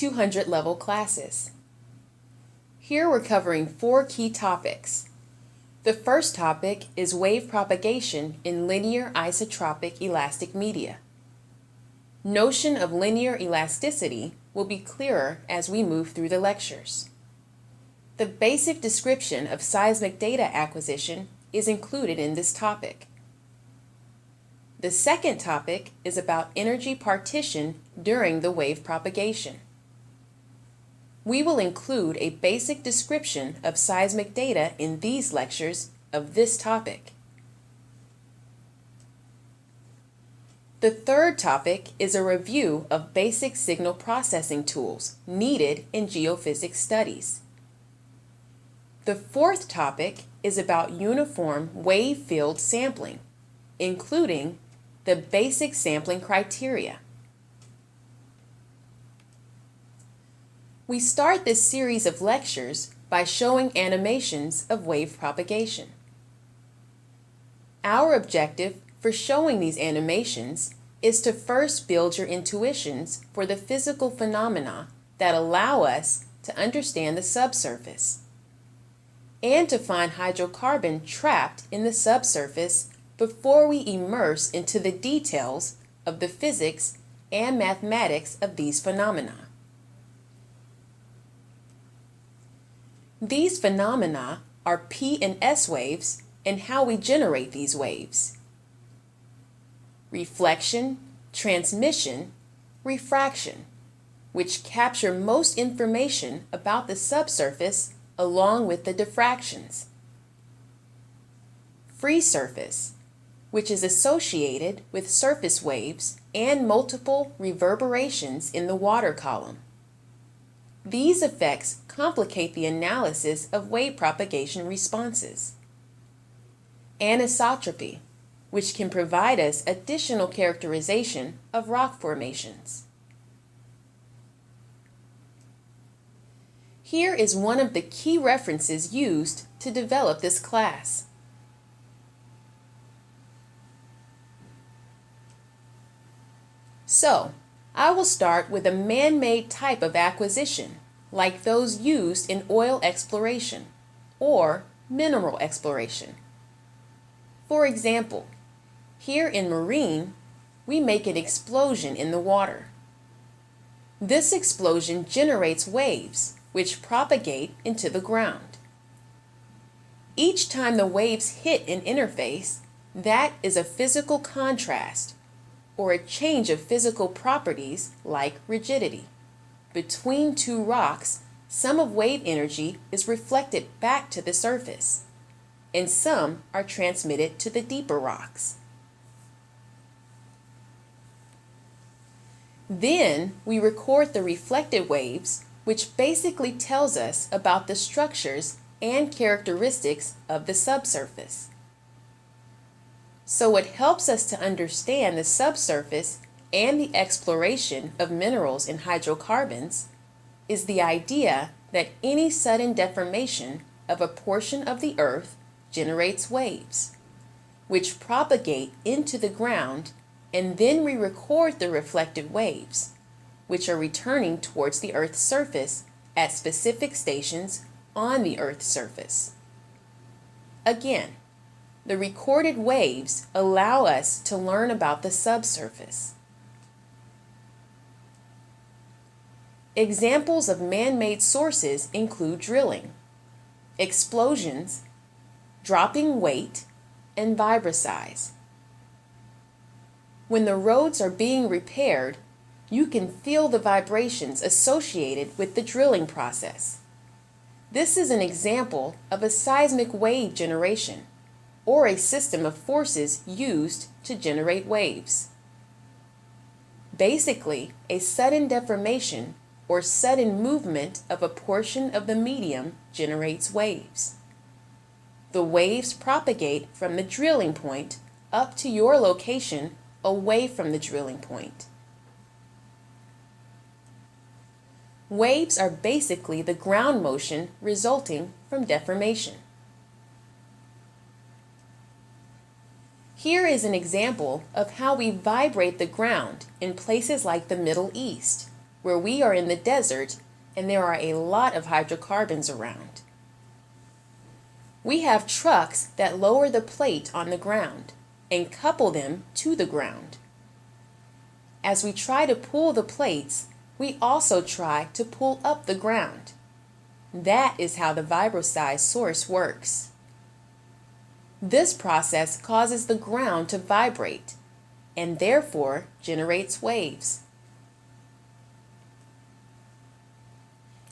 200 level classes. Here we're covering 4 key topics. The first topic is wave propagation in linear isotropic elastic media. Notion of linear elasticity will be clearer as we move through the lectures. The basic description of seismic data acquisition is included in this topic. The second topic is about energy partition during the wave propagation. We will include a basic description of seismic data in these lectures of this topic. The third topic is a review of basic signal processing tools needed in geophysics studies. The fourth topic is about uniform wave field sampling, including the basic sampling criteria. We start this series of lectures by showing animations of wave propagation. Our objective for showing these animations is to first build your intuitions for the physical phenomena that allow us to understand the subsurface, and to find hydrocarbon trapped in the subsurface before we immerse into the details of the physics and mathematics of these phenomena. These phenomena are P and S waves and how we generate these waves. Reflection, transmission, refraction, which capture most information about the subsurface along with the diffractions. Free surface, which is associated with surface waves and multiple reverberations in the water column. These effects complicate the analysis of wave propagation responses. Anisotropy, which can provide us additional characterization of rock formations. Here is one of the key references used to develop this class. So, I will start with a man-made type of acquisition, like those used in oil exploration or mineral exploration. For example, here in marine, we make an explosion in the water. This explosion generates waves, which propagate into the ground. Each time the waves hit an interface, that is a physical contrast, or a change of physical properties like rigidity. Between two rocks, some of wave energy is reflected back to the surface, and some are transmitted to the deeper rocks. Then we record the reflected waves, which basically tells us about the structures and characteristics of the subsurface. So what helps us to understand the subsurface and the exploration of minerals and hydrocarbons is the idea that any sudden deformation of a portion of the earth generates waves, which propagate into the ground, and then we record the reflected waves, which are returning towards the Earth's surface at specific stations on the Earth's surface. Again, the recorded waves allow us to learn about the subsurface. Examples of man-made sources include drilling, explosions, dropping weight, and vibrasize. When the roads are being repaired, you can feel the vibrations associated with the drilling process. This is an example of a seismic wave generation, or a system of forces used to generate waves. Basically, a sudden deformation or sudden movement of a portion of the medium generates waves. The waves propagate from the drilling point up to your location away from the drilling point. Waves are basically the ground motion resulting from deformation. Here is an example of how we vibrate the ground in places like the Middle East, where we are in the desert and there are a lot of hydrocarbons around. We have trucks that lower the plate on the ground and couple them to the ground. As we try to pull the plates, we also try to pull up the ground. That is how the vibrosized source works. This process causes the ground to vibrate and therefore generates waves.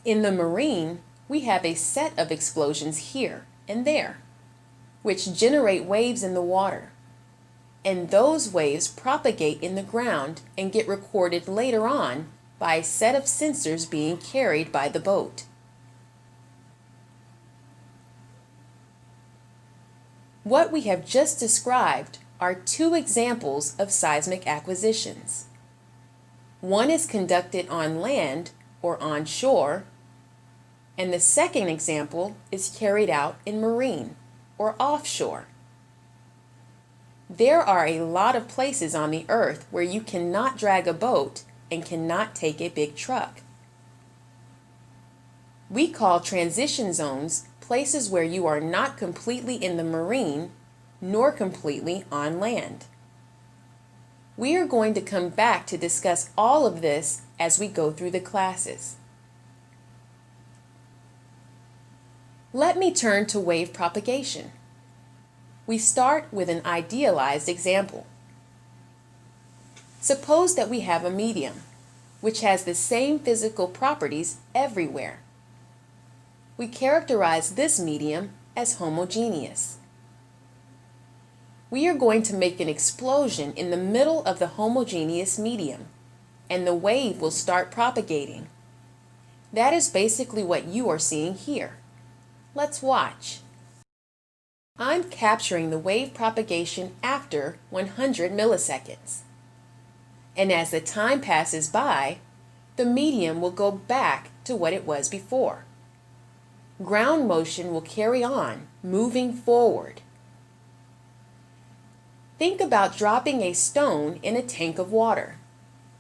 In the marine, we have a set of explosions here and there, which generate waves in the water. And those waves propagate in the ground and get recorded later on by a set of sensors being carried by the boat. What we have just described are two examples of seismic acquisitions. One is conducted on land or onshore, and the second example is carried out in marine or offshore. There are a lot of places on the earth where you cannot drag a boat and cannot take a big truck. We call transition zones places where you are not completely in the marine nor completely on land. We are going to come back to discuss all of this as we go through the classes. Let me turn to wave propagation. We start with an idealized example. Suppose that we have a medium, which has the same physical properties everywhere. We characterize this medium as homogeneous. We are going to make an explosion in the middle of the homogeneous medium, and the wave will start propagating. That is basically what you are seeing here. Let's watch. I'm capturing the wave propagation after 100 milliseconds. And as the time passes by, the medium will go back to what it was before. Ground motion will carry on, moving forward. Think about dropping a stone in a tank of water,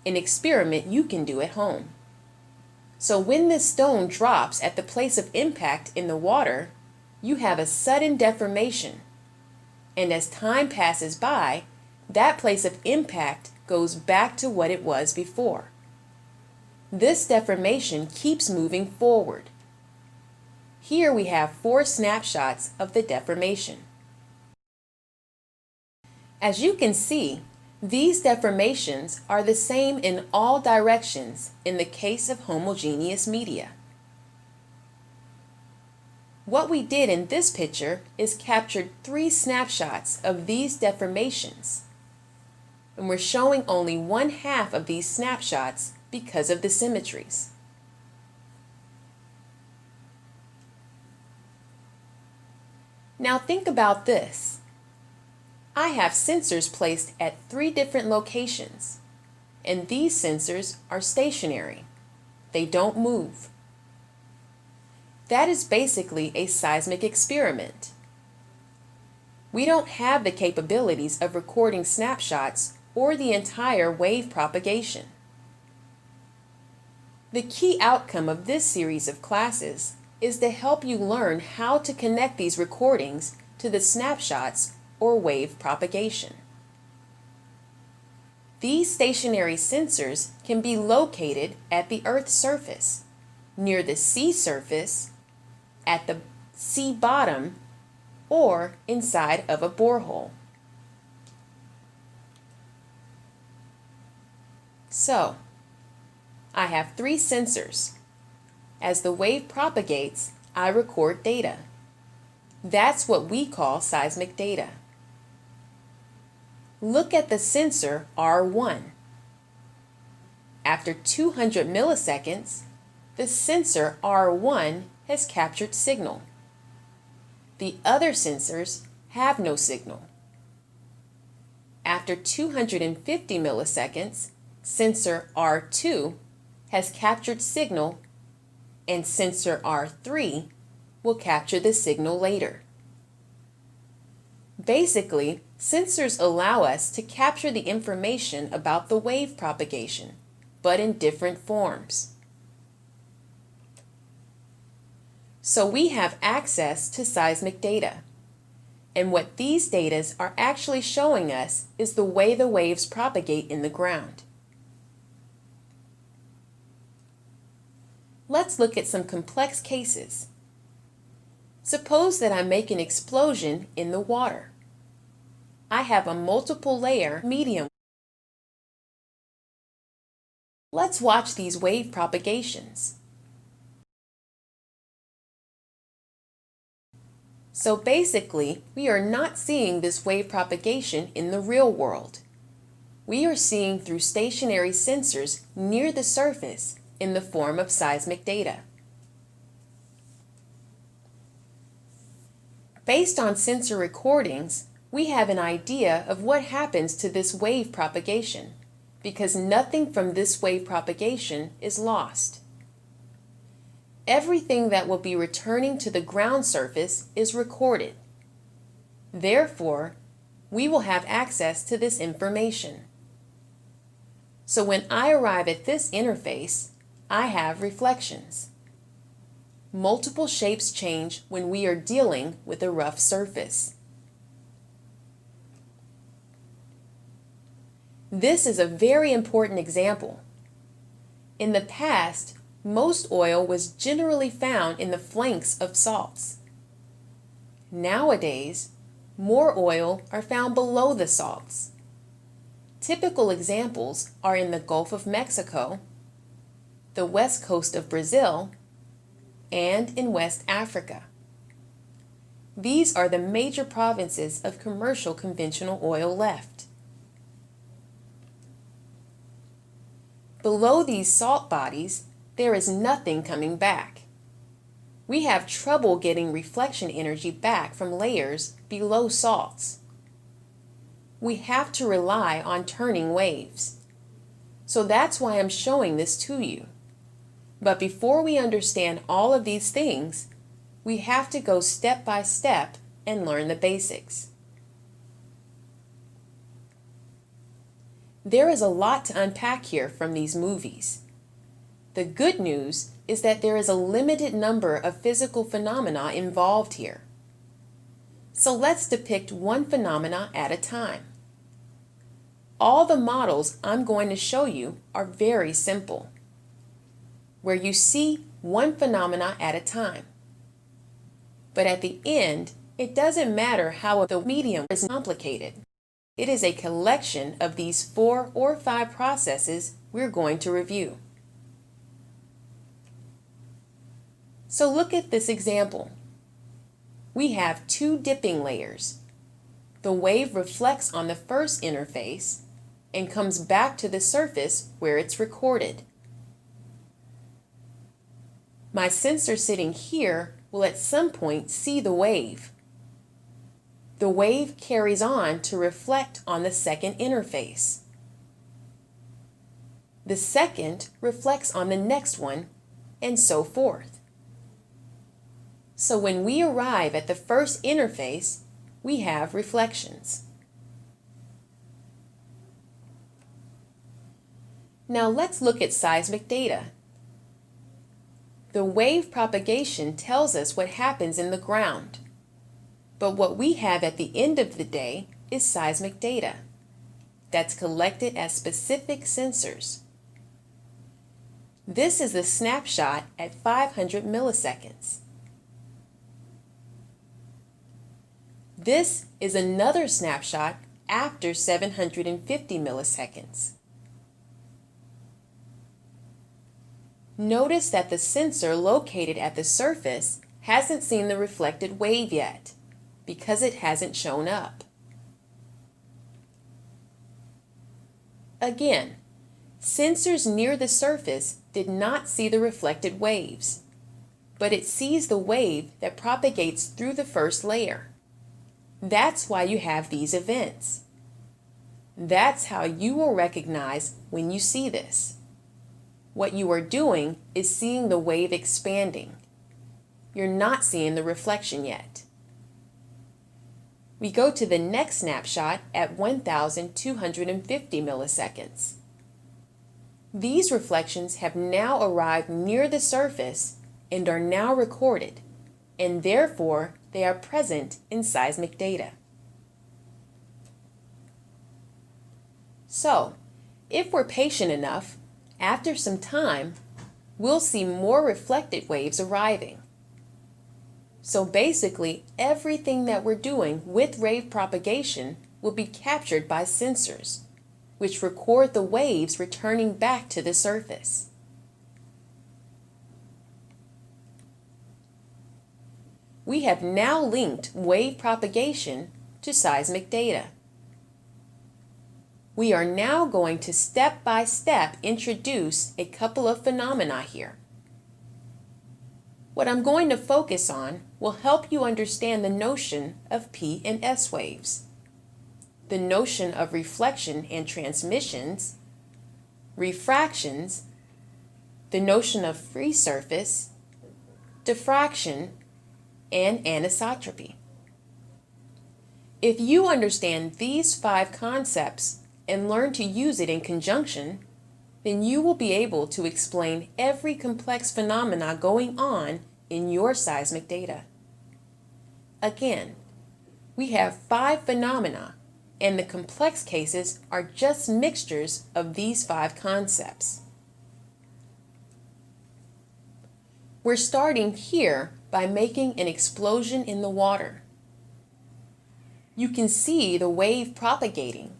an experiment you can do at home. So when this stone drops at the place of impact in the water, you have a sudden deformation. And as time passes by, that place of impact goes back to what it was before. This deformation keeps moving forward. Here we have 4 snapshots of the deformation. As you can see, these deformations are the same in all directions in the case of homogeneous media. What we did in this picture is captured 3 snapshots of these deformations, and we're showing only 1/2 of these snapshots because of the symmetries. Now think about this. I have sensors placed at 3 different locations, and these sensors are stationary. They don't move. That is basically a seismic experiment. We don't have the capabilities of recording snapshots or the entire wave propagation. The key outcome of this series of classes is to help you learn how to connect these recordings to the snapshots or wave propagation. These stationary sensors can be located at the Earth's surface, near the sea surface, at the sea bottom, or inside of a borehole. So, I have 3 sensors. As the wave propagates, I record data. That's what we call seismic data. Look at the sensor R1. After 200 milliseconds, the sensor R1 has captured signal. The other sensors have no signal. After 250 milliseconds, sensor R2 has captured signal, and sensor R3 will capture the signal later. Basically, sensors allow us to capture the information about the wave propagation, but in different forms. So we have access to seismic data. And what these data are actually showing us is the way the waves propagate in the ground. Let's look at some complex cases. Suppose that I make an explosion in the water. I have a multiple layer medium. Let's watch these wave propagations. So basically, we are not seeing this wave propagation in the real world. We are seeing through stationary sensors near the surface in the form of seismic data. Based on sensor recordings, we have an idea of what happens to this wave propagation, because nothing from this wave propagation is lost. Everything that will be returning to the ground surface is recorded. Therefore, we will have access to this information. So when I arrive at this interface, I have reflections. Multiple shapes change when we are dealing with a rough surface. This is a very important example. In the past, most oil was generally found in the flanks of salts. Nowadays, more oil are found below the salts. Typical examples are in the Gulf of Mexico, the west coast of Brazil, and in West Africa. These are the major provinces of commercial conventional oil left. Below these salt bodies, there is nothing coming back. We have trouble getting reflection energy back from layers below salts. We have to rely on turning waves. So that's why I'm showing this to you. But before we understand all of these things, we have to go step by step and learn the basics. There is a lot to unpack here from these movies. The good news is that there is a limited number of physical phenomena involved here. So let's depict one phenomena at a time. All the models I'm going to show you are very simple, where you see one phenomena at a time. But at the end, it doesn't matter how the medium is complicated. It is a collection of these 4 or 5 processes we're going to review. So look at this example. We have 2 dipping layers. The wave reflects on the first interface and comes back to the surface where it's recorded. My sensor sitting here will at some point see the wave. The wave carries on to reflect on the second interface. The second reflects on the next one, and so forth. So when we arrive at the first interface, we have reflections. Now let's look at seismic data. The wave propagation tells us what happens in the ground. But what we have at the end of the day is seismic data that's collected at specific sensors. This is a snapshot at 500 milliseconds. This is another snapshot after 750 milliseconds. Notice that the sensor located at the surface hasn't seen the reflected wave yet, because it hasn't shown up. Again, sensors near the surface did not see the reflected waves, but it sees the wave that propagates through the first layer. That's why you have these events. That's how you will recognize when you see this. What you are doing is seeing the wave expanding. You're not seeing the reflection yet. We go to the next snapshot at 1,250 milliseconds. These reflections have now arrived near the surface and are now recorded, and therefore they are present in seismic data. So, if we're patient enough, after some time, we'll see more reflected waves arriving. So basically, everything that we're doing with wave propagation will be captured by sensors, which record the waves returning back to the surface. We have now linked wave propagation to seismic data. We are now going to step by step introduce a couple of phenomena here. What I'm going to focus on will help you understand the notion of P and S waves, the notion of reflection and transmissions, refractions, the notion of free surface, diffraction, and anisotropy. If you understand these 5 concepts and learn to use it in conjunction, then you will be able to explain every complex phenomena going on in your seismic data. Again, we have 5 phenomena, and the complex cases are just mixtures of these 5 concepts. We're starting here by making an explosion in the water. You can see the wave propagating.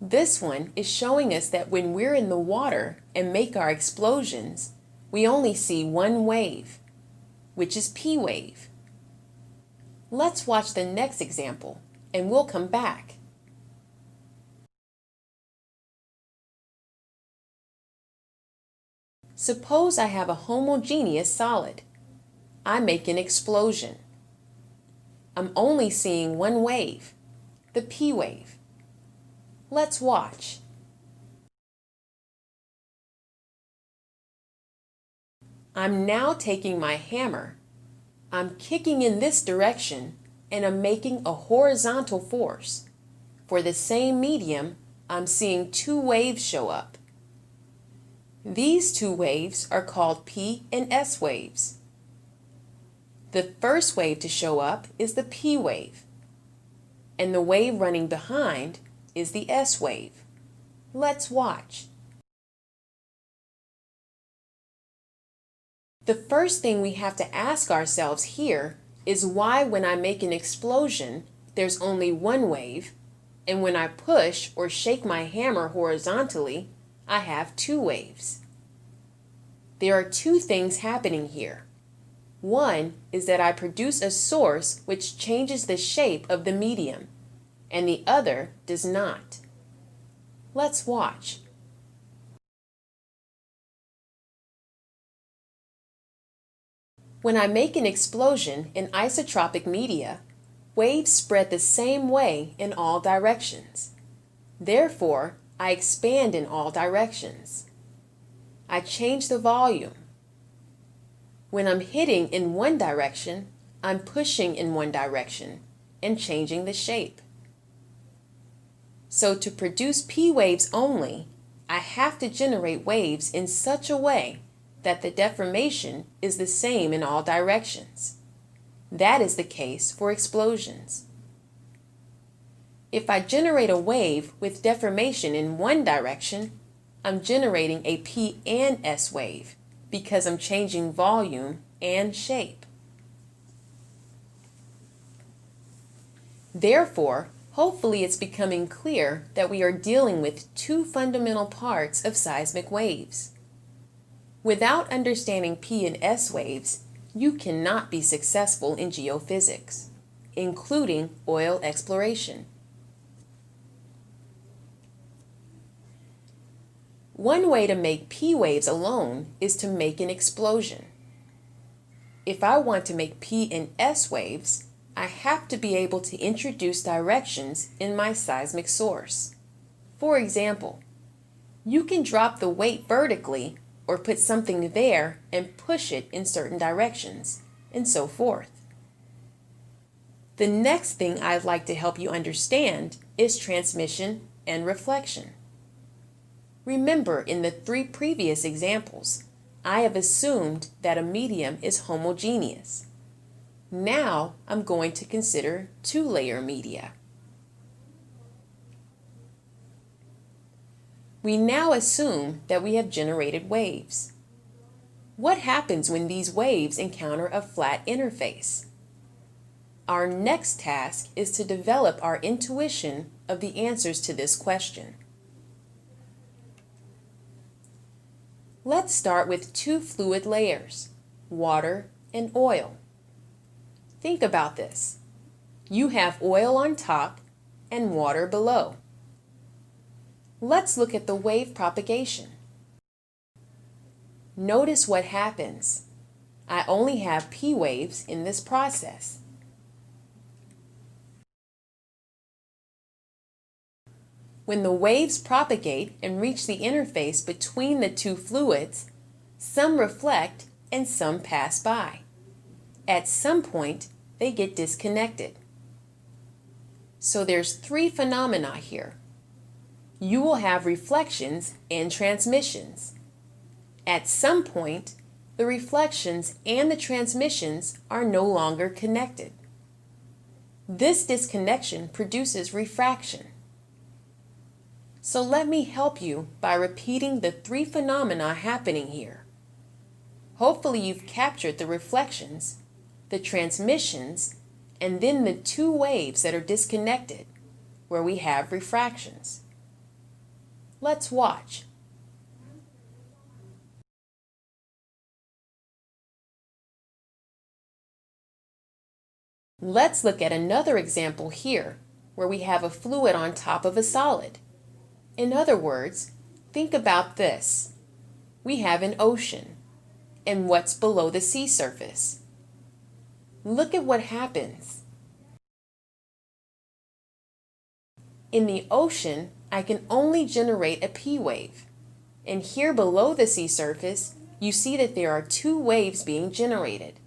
This one is showing us that when we're in the water and make our explosions, we only see one wave, which is P wave. Let's watch the next example, and we'll come back. Suppose I have a homogeneous solid. I make an explosion. I'm only seeing one wave, the P wave. Let's watch. I'm now taking my hammer. I'm kicking in this direction, and I'm making a horizontal force. For the same medium, I'm seeing 2 waves show up. These 2 waves are called P and S waves. The first wave to show up is the P wave, and the wave running behind is the S wave. Let's watch. The first thing we have to ask ourselves here is why when I make an explosion, there's only one wave, and when I push or shake my hammer horizontally, I have 2 waves. There are 2 things happening here. One is that I produce a source which changes the shape of the medium, and the other does not. Let's watch. When I make an explosion in isotropic media, waves spread the same way in all directions. Therefore, I expand in all directions. I change the volume. When I'm hitting in one direction, I'm pushing in one direction and changing the shape. So to produce P waves only, I have to generate waves in such a way that the deformation is the same in all directions. That is the case for explosions. If I generate a wave with deformation in one direction, I'm generating a P and S wave because I'm changing volume and shape. Therefore, hopefully it's becoming clear that we are dealing with 2 fundamental parts of seismic waves. Without understanding P and S waves, you cannot be successful in geophysics, including oil exploration. One way to make P waves alone is to make an explosion. If I want to make P and S waves, I have to be able to introduce directions in my seismic source. For example, you can drop the weight vertically or put something there and push it in certain directions, and so forth. The next thing I'd like to help you understand is transmission and reflection. Remember, in the 3 previous examples, I have assumed that a medium is homogeneous. Now I'm going to consider 2-layer media. We now assume that we have generated waves. What happens when these waves encounter a flat interface? Our next task is to develop our intuition of the answers to this question. Let's start with 2 fluid layers, water and oil. Think about this. You have oil on top and water below. Let's look at the wave propagation. Notice what happens. I only have P waves in this process. When the waves propagate and reach the interface between the 2 fluids, some reflect and some pass by. At some point, they get disconnected. So there's 3 phenomena here. You will have reflections and transmissions. At some point, the reflections and the transmissions are no longer connected. This disconnection produces refraction. So let me help you by repeating the 3 phenomena happening here. Hopefully you've captured the reflections, the transmissions, and then the 2 waves that are disconnected, where we have refractions. Let's watch. Let's look at another example here, where we have a fluid on top of a solid. In other words, think about this. We have an ocean, and what's below the sea surface? Look at what happens. In the ocean, I can only generate a P wave. And here below the sea surface, you see that there are 2 waves being generated.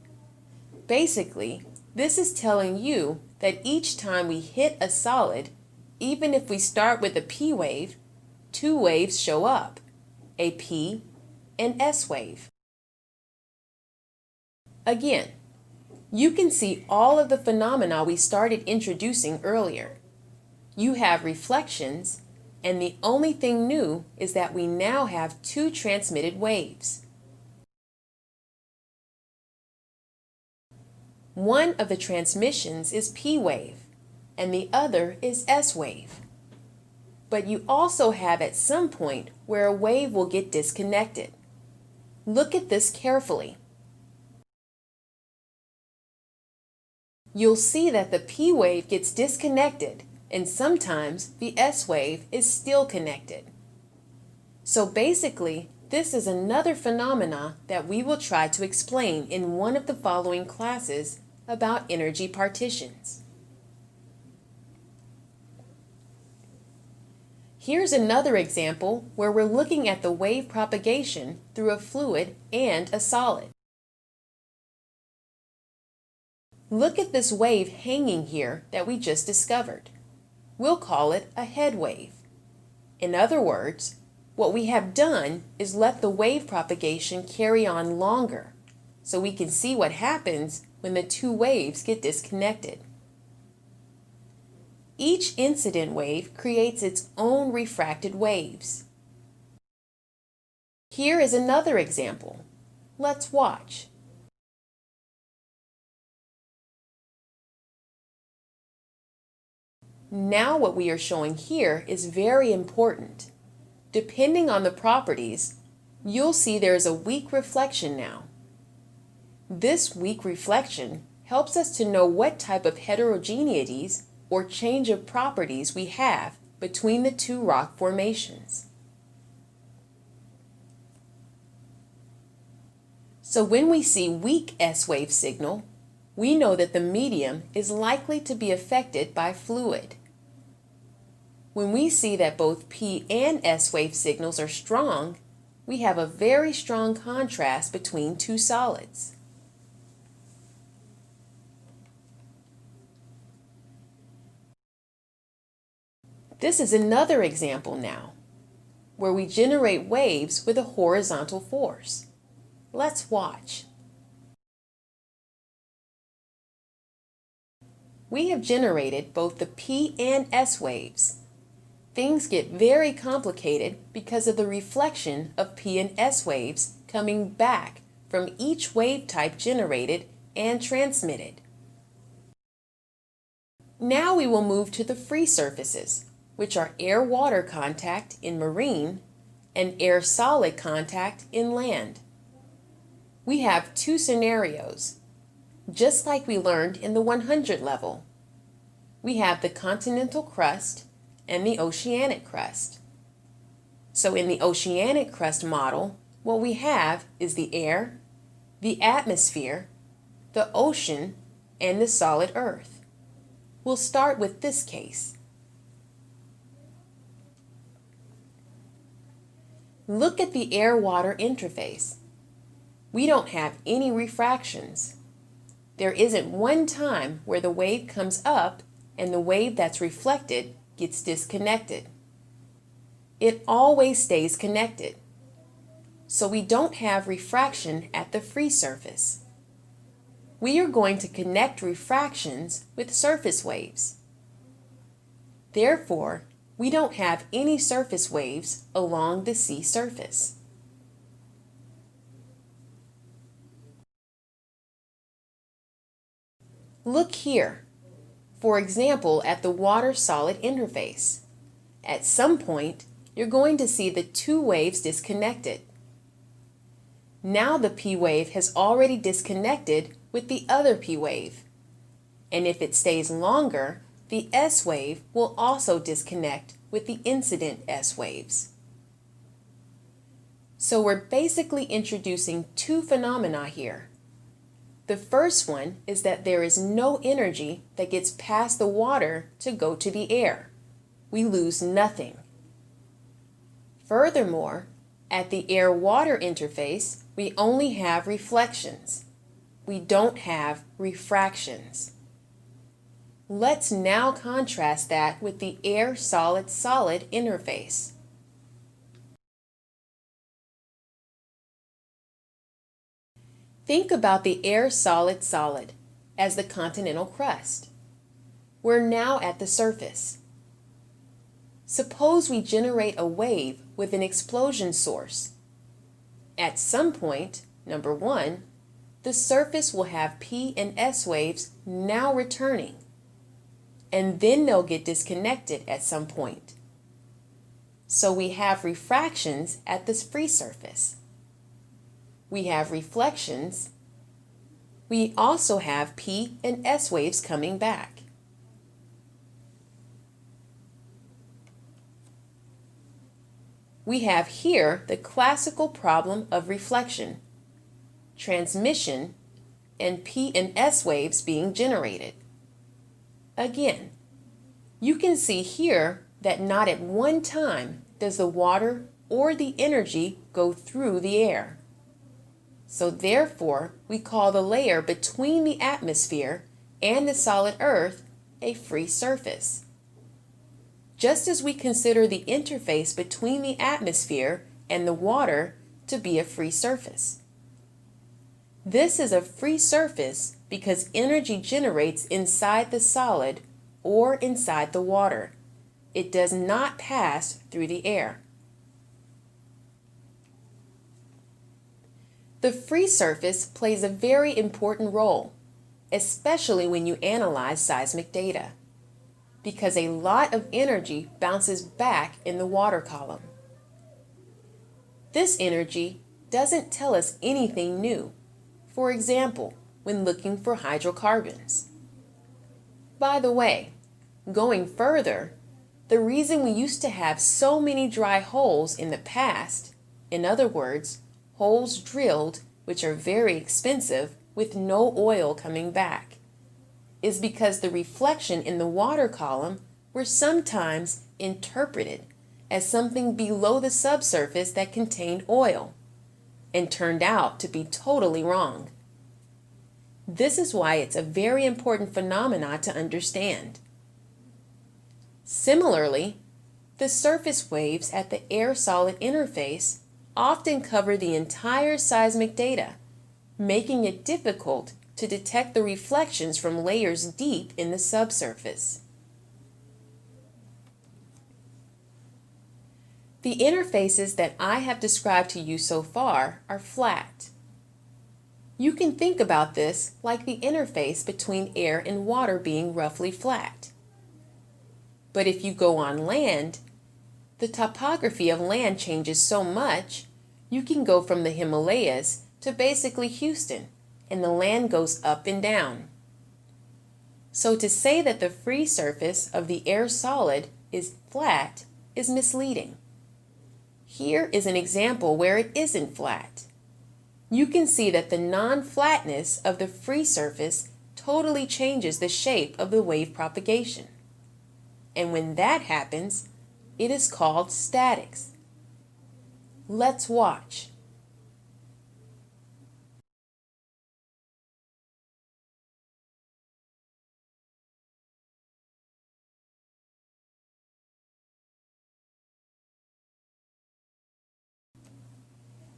Basically, this is telling you that each time we hit a solid, even if we start with a P wave, 2 waves show up, a P and S wave. Again, you can see all of the phenomena we started introducing earlier. You have reflections, and the only thing new is that we now have 2 transmitted waves. One of the transmissions is P wave, and the other is S wave. But you also have at some point where a wave will get disconnected. Look at this carefully. You'll see that the P wave gets disconnected, and sometimes the S wave is still connected. So basically, this is another phenomena that we will try to explain in one of the following classes about energy partitions. Here's another example where we're looking at the wave propagation through a fluid and a solid. Look at this wave hanging here that we just discovered. We'll call it a head wave. In other words, what we have done is let the wave propagation carry on longer, so we can see what happens when the 2 waves get disconnected. Each incident wave creates its own refracted waves. Here is another example. Let's watch. Now what we are showing here is very important. Depending on the properties, you'll see there is a weak reflection now. This weak reflection helps us to know what type of heterogeneities or change of properties we have between the 2 rock formations. So when we see weak S-wave signal, we know that the medium is likely to be affected by fluid. When we see that both P and S-wave signals are strong, we have a very strong contrast between 2 solids. This is another example now. where we generate waves with a horizontal force. Let's watch. We have generated both the P and S waves. Things get very complicated because of the reflection of P and S waves coming back from each wave type generated and transmitted. Now we will move to the free surfaces, which are air-water contact in marine and air-solid contact in land. We have two scenarios, just like we learned in the 100 level. We have the continental crust and the oceanic crust. So in the oceanic crust model, what we have is the air, the atmosphere, the ocean, and the solid earth. We'll start with this case. Look at the air-water interface. We don't have any refractions. There isn't one time where the wave comes up and the wave that's reflected gets disconnected. It always stays connected. So we don't have refraction at the free surface. We are going to connect refractions with surface waves. Therefore, we don't have any surface waves along the sea surface. Look here, for example, at the water-solid interface. At some point, you're going to see the two waves disconnected. Now the P wave has already disconnected with the other P wave, and if it stays longer, the S wave will also disconnect with the incident S waves. So we're basically introducing two phenomena here. The first one is that there is no energy that gets past the water to go to the air. We lose nothing. Furthermore, at the air-water interface, we only have reflections. We don't have refractions. Let's now contrast that with the air-solid-solid interface. Think about the air-solid-solid as the continental crust. We're now at the surface. Suppose we generate a wave with an explosion source. At some point, number one, the surface will have P and S waves now returning, and then they'll get disconnected at some point. So we have refractions at this free surface. We have reflections. We also have P and S waves coming back. We have here the classical problem of reflection, transmission, and P and S waves being generated. Again, you can see here that not at one time does the water or the energy go through the air. So therefore, we call the layer between the atmosphere and the solid earth a free surface. Just as we consider the interface between the atmosphere and the water to be a free surface. This is a free surface because energy generates inside the solid or inside the water. It does not pass through the air. The free surface plays a very important role, especially when you analyze seismic data, because a lot of energy bounces back in the water column. This energy doesn't tell us anything new, for example, when looking for hydrocarbons. By the way, going further, the reason we used to have so many dry holes in the past, in other words, holes drilled which are very expensive with no oil coming back, is because the reflection in the water column were sometimes interpreted as something below the subsurface that contained oil, and turned out to be totally wrong. This is why it's a very important phenomenon to understand. Similarly, The surface waves at the air-solid interface often cover the entire seismic data, making it difficult to detect the reflections from layers deep in the subsurface. The interfaces that I have described to you so far are flat. You can think about this like the interface between air and water being roughly flat. But if you go on land, the topography of land changes so much, you can go from the Himalayas to basically Houston, and the land goes up and down. So to say that the free surface of the air solid is flat is misleading. Here is an example where it isn't flat. You can see that the non-flatness of the free surface totally changes the shape of the wave propagation. And when that happens, it is called statics. Let's watch.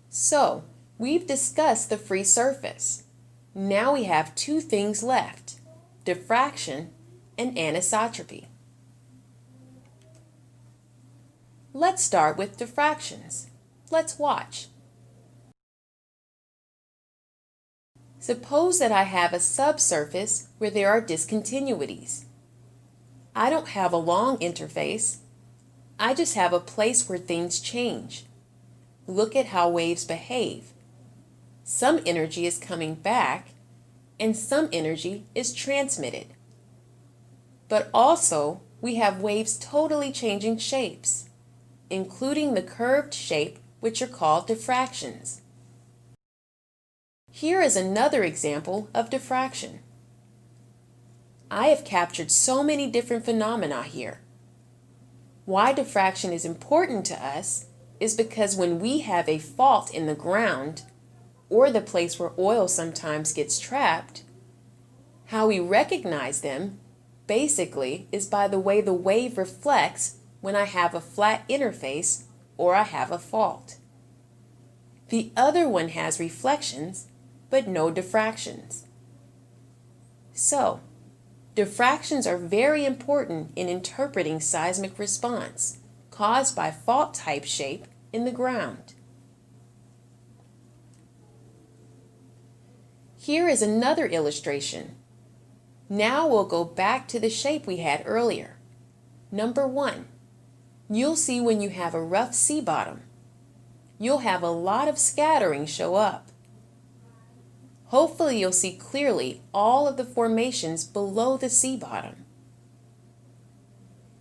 So, we've discussed the free surface. Now we have two things left, diffraction and anisotropy. Let's start with diffractions. Let's watch. Suppose that I have a subsurface where there are discontinuities. I don't have a long interface. I just have a place where things change. Look at how waves behave. Some energy is coming back, and some energy is transmitted. But also, we have waves totally changing shapes, including the curved shape, which are called diffractions. Here is another example of diffraction. I have captured so many different phenomena here. Why diffraction is important to us is because when we have a fault in the ground, or the place where oil sometimes gets trapped, how we recognize them basically is by the way the wave reflects when I have a flat interface or I have a fault. The other one has reflections, but no diffractions. So, diffractions are very important in interpreting seismic response caused by fault-type shape in the ground. Here is another illustration. Now we'll go back to the shape we had earlier. Number 1. You'll see when you have a rough sea bottom, you'll have a lot of scattering show up. Hopefully you'll see clearly all of the formations below the sea bottom.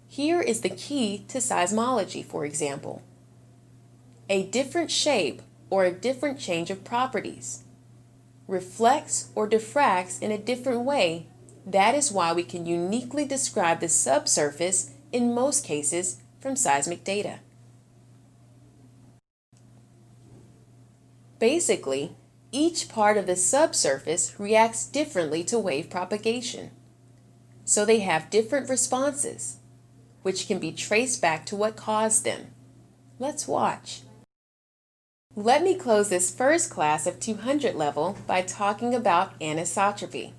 Here is the key to seismology, for example. A different shape or a different change of properties reflects or diffracts in a different way. That is why we can uniquely describe the subsurface in most cases from seismic data. Basically, each part of the subsurface reacts differently to wave propagation. So they have different responses, which can be traced back to what caused them. Let's watch. Let me close this first class of 200 level by talking about anisotropy.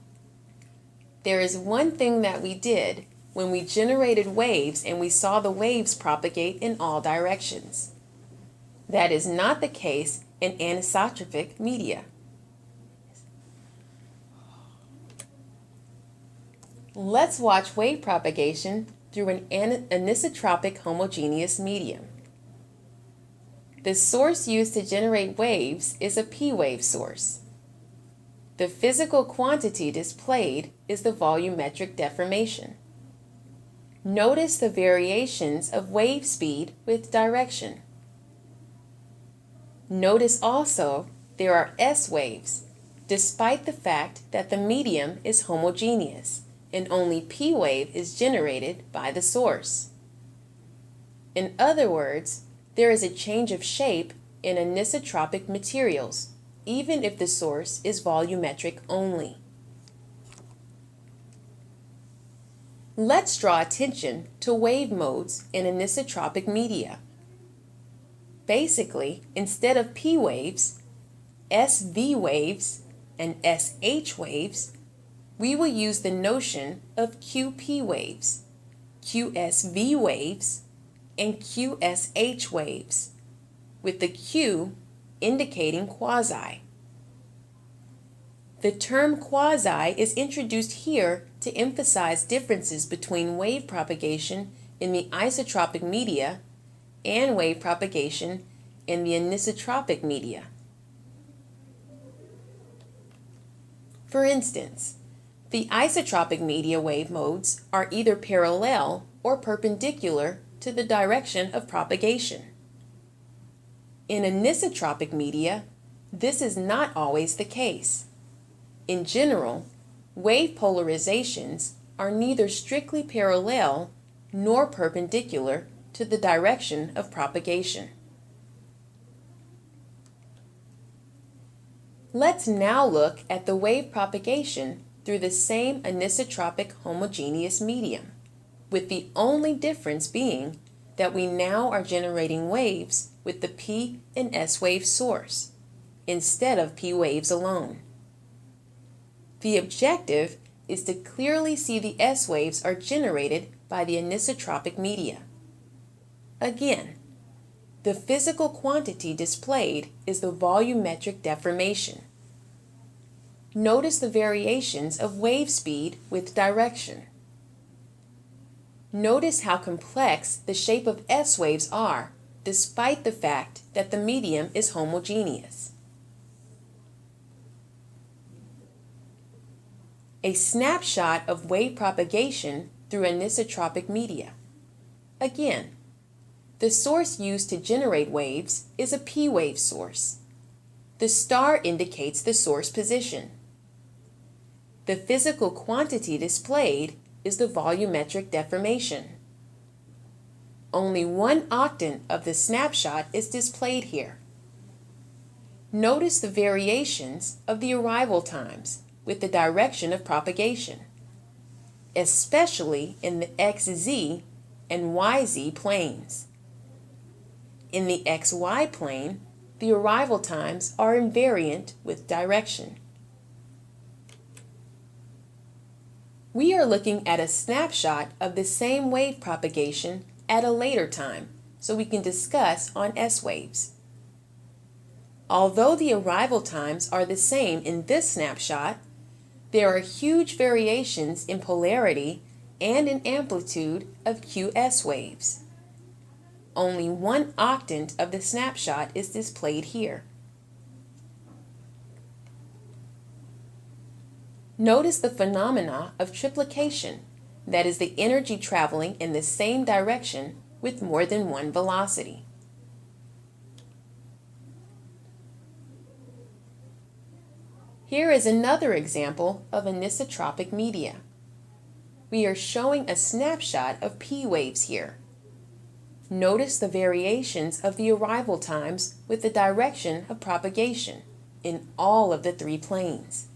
There is one thing that we did when we generated waves and we saw the waves propagate in all directions. That is not the case in anisotropic media. Let's watch wave propagation through an anisotropic homogeneous medium. The source used to generate waves is a P-wave source. The physical quantity displayed is the volumetric deformation. Notice the variations of wave speed with direction. Notice also there are S waves, despite the fact that the medium is homogeneous and only P wave is generated by the source. In other words, there is a change of shape in anisotropic materials, even if the source is volumetric only. Let's draw attention to wave modes in anisotropic media. Basically, instead of P waves, SV waves, and SH waves, we will use the notion of QP waves, QSV waves, and QSH waves, with the Q indicating quasi. The term quasi is introduced here to emphasize differences between wave propagation in the isotropic media and wave propagation in the anisotropic media. For instance, the isotropic media wave modes are either parallel or perpendicular to the direction of propagation. In anisotropic media, this is not always the case. In general, wave polarizations are neither strictly parallel nor perpendicular to the direction of propagation. Let's now look at the wave propagation through the same anisotropic homogeneous medium, with the only difference being that we now are generating waves with the P and S wave source, instead of P waves alone. The objective is to clearly see the S waves are generated by the anisotropic media. Again, the physical quantity displayed is the volumetric deformation. Notice the variations of wave speed with direction. Notice how complex the shape of S waves are, despite the fact that the medium is homogeneous. A snapshot of wave propagation through anisotropic media. Again, the source used to generate waves is a P wave source. The star indicates the source position. The physical quantity displayed is the volumetric deformation. Only one octant of the snapshot is displayed here. Notice the variations of the arrival times with the direction of propagation, especially in the XZ and YZ planes. In the XY plane, the arrival times are invariant with direction. We are looking at a snapshot of the same wave propagation at a later time, so we can discuss on S waves. Although the arrival times are the same in this snapshot, there are huge variations in polarity and in amplitude of QS waves. Only one octant of the snapshot is displayed here. Notice the phenomena of triplication, that is the energy traveling in the same direction with more than one velocity. Here is another example of anisotropic media. We are showing a snapshot of P waves here. Notice the variations of the arrival times with the direction of propagation in all of the three planes.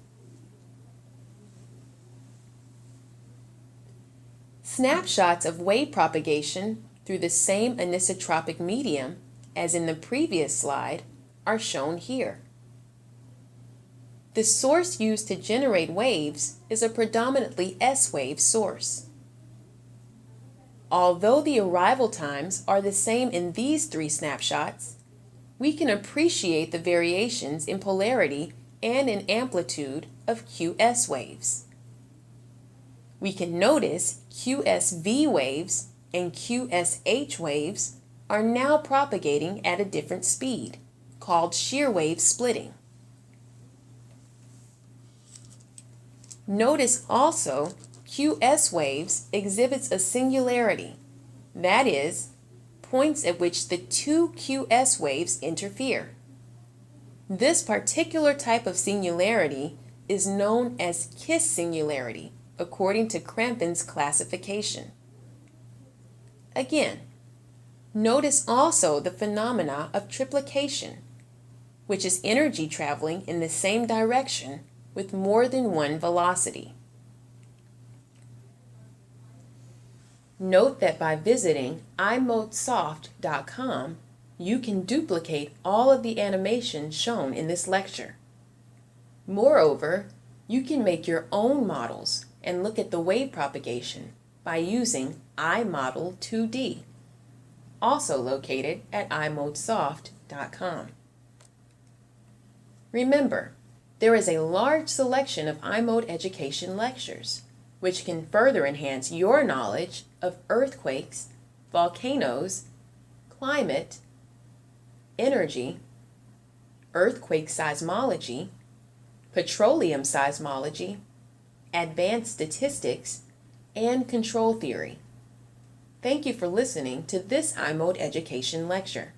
Snapshots of wave propagation through the same anisotropic medium as in the previous slide are shown here. The source used to generate waves is a predominantly S-wave source. Although the arrival times are the same in these three snapshots, we can appreciate the variations in polarity and in amplitude of QS waves. We can notice QSV waves and QSH waves are now propagating at a different speed, called shear wave splitting. Notice also QS waves exhibits a singularity, that is, points at which the two QS waves interfere. This particular type of singularity is known as Kiss singularity, according to Krampen's classification. Again, notice also the phenomena of triplication, which is energy traveling in the same direction with more than one velocity. Note that by visiting imodesoft.com, you can duplicate all of the animations shown in this lecture. Moreover, you can make your own models and look at the wave propagation by using iModel 2D, also located at imodesoft.com. Remember, there is a large selection of iMode education lectures, which can further enhance your knowledge of earthquakes, volcanoes, climate, energy, earthquake seismology, petroleum seismology, advanced statistics, and control theory. Thank you for listening to this iMode education lecture.